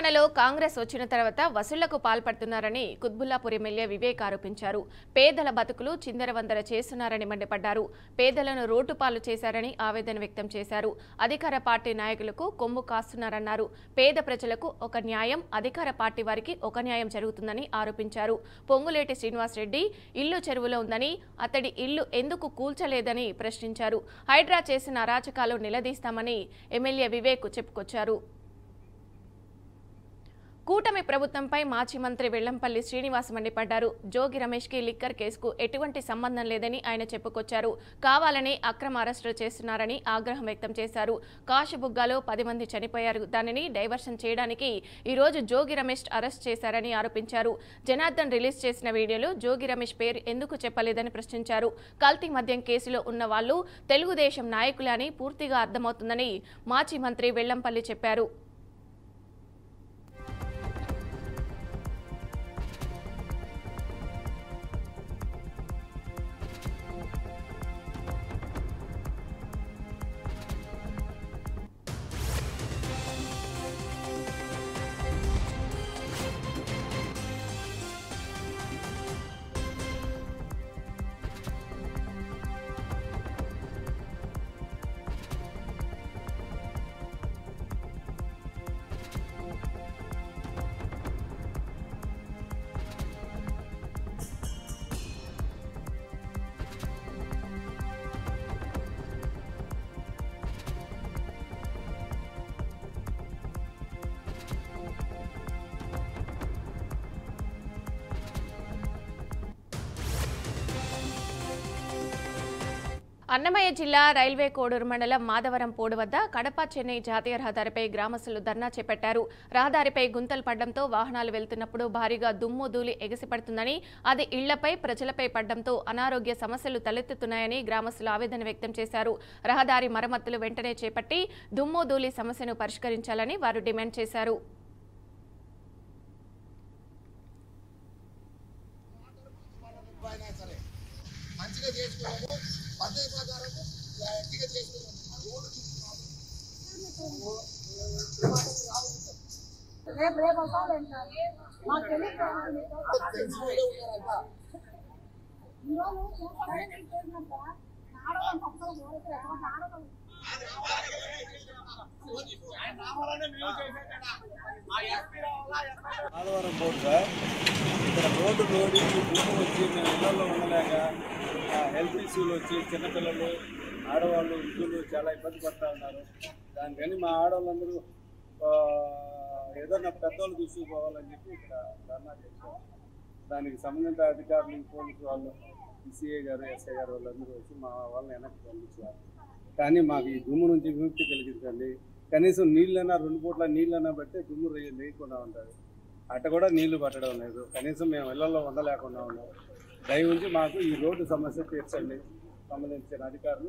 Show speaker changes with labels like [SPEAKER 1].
[SPEAKER 1] తెలంగాణలో కాంగ్రెస్ వచ్చిన తర్వాత వసూళ్లకు పాల్పడుతున్నారని కుత్బుల్లాపూర్ ఎమ్మెల్యే వివేక్ ఆరోపించారు. పేదల బతుకులు చిందరవందర చేస్తున్నారని మండిపడ్డారు. పేదలను రోడ్డుపాలు చేశారని ఆవేదన వ్యక్తం చేశారు. అధికార పార్టీ నాయకులకు కొమ్ము కాస్తున్నారన్నారు. పేద ప్రజలకు ఒక న్యాయం, అధికార పార్టీ వారికి ఒక న్యాయం జరుగుతుందని ఆరోపించారు. పొంగులేటి శ్రీనివాసరెడ్డి ఇల్లు చెరువులో ఉందని, అతడి ఇల్లు ఎందుకు కూల్చలేదని ప్రశ్నించారు. హైడ్రా చేసిన అరాచకాలు నిలదీస్తామని ఎమ్మెల్యే వివేక్ చెప్పుకొచ్చారు. కూటమి ప్రభుత్వంపై మాజీ మంత్రి వెల్లంపల్లి శ్రీనివాస్ మండిపడ్డారు. జోగి రమేష్ కి లిక్కర్ కేసుకు ఎటువంటి సంబంధం లేదని ఆయన చెప్పుకొచ్చారు. కావాలని అక్రమ అరెస్టులు చేస్తున్నారని ఆగ్రహం వ్యక్తం చేశారు. కాశీబుగ్గాలో 10 మంది చనిపోయారు. దానిని డైవర్షన్ చేయడానికి ఈ రోజు జోగి రమేష్ అరెస్ట్ చేశారని ఆరోపించారు. జనార్దన్ రిలీజ్ చేసిన వీడియోలో జోగి రమేష్ పేరు ఎందుకు చెప్పలేదని ప్రశ్నించారు. కల్తీ మద్యం కేసులో ఉన్న వాళ్లు తెలుగుదేశం నాయకులే అని పూర్తిగా అర్థమవుతుందని మాజీ మంత్రి వెల్లంపల్లి చెప్పారు. అన్నమయ్య జిల్లా రైల్వే కోడూరు మండలం మాధవరం పోడు వద్ద కడప చెన్నై జాతీయ రహదారిపై గ్రామస్తులు ధర్నా చేపట్టారు. రహదారిపై గుంతలు పడడంతో వాహనాలు వెళ్తున్నప్పుడు భారీగా దుమ్ము ధూళి ఎగసిపడుతుందని, అది ఇళ్లపై ప్రజలపై పడడంతో అనారోగ్య సమస్యలు తలెత్తుతున్నాయని గ్రామస్తులు ఆవేదన వ్యక్తం చేశారు. రహదారి మరమ్మతులు వెంటనే చేపట్టి దుమ్ము ధూళి సమస్యను పరిష్కరించాలని వారు డిమాండ్ చేశారు.
[SPEAKER 2] పద్ధతి ప్రకారం గట్టిగా చేసుకున్నాం.
[SPEAKER 3] ఆదివారం పోటు సార్, ఇక్కడ రోడ్డు లోడి భూమి వచ్చి మేము ఇళ్లలో ఉండలేక హెల్త్ ఇష్యూలు వచ్చి చిన్నపిల్లలు, ఆడవాళ్ళు, వృద్ధులు చాలా ఇబ్బంది పడుతూ ఉన్నారు. దానికని మా ఆడవాళ్ళందరూ ఏదన్నా పెద్దవాళ్ళు తీసుకుపోవాలని చెప్పి ఇక్కడ ధర్నా చేశారు. దానికి సంబంధిత అధికారులు, పోలీసు వాళ్ళు, సిఐ గారు, ఎస్ఐ గారు వాళ్ళందరూ వచ్చి మా వాళ్ళని వెనక్కి పంపించారు. కానీ మాకు ఈ దుమ్ము నుంచి విముక్తి కలిగించండి. కనీసం నీళ్ళైనా 2 పూట్ల నీళ్ళైనా బట్టి దుమ్ము లేకుండా ఉంటుంది. అట్ట కూడా నీళ్లు పట్టడం లేదు. కనీసం మేము ఇళ్లలో ఉండలేకుండా ఉన్నాం. దయ ఉంచి మాకు ఈ రోడ్డు సమస్య తీర్చండి సంబంధించిన అధికారులు.